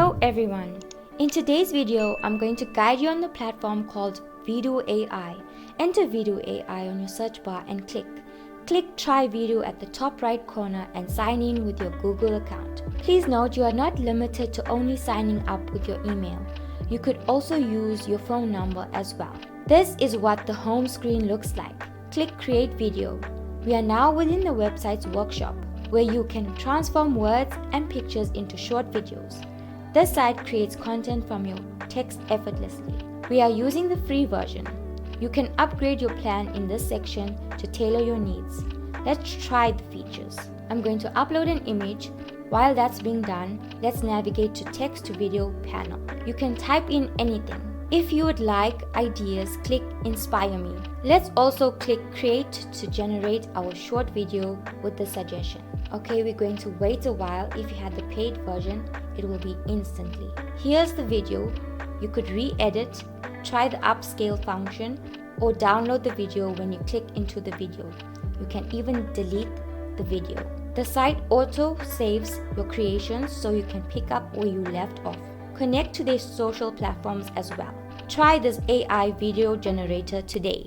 Hello everyone! In today's video, I'm going to guide you on the platform called Vidu AI. Enter Vidu AI on your search bar and click Try Vidu at the top right corner and sign in with your Google account. Please note you are not limited to only signing up with your email. You could also use your phone number as well. This is what the home screen looks like. Click Create Video. We are now within the website's workshop, where you can transform words and pictures into short videos. This site creates content from your text effortlessly. We are using the free version. You can upgrade your plan in this section to tailor your needs. Let's try the features. I'm going to upload an image. While that's being done, let's navigate to text to video panel. You can type in anything. If you would like ideas, click Inspire Me. Let's also click Create to generate our short video with the suggestion. Okay, we're going to wait a while. If you had the paid version, it will be instantly. Here's the video. You could re-edit, try the upscale function, or download the video when you click into the video. You can even delete the video. The site auto saves your creations so you can pick up where you left off. Connect to their social platforms as well. Try this AI video generator today.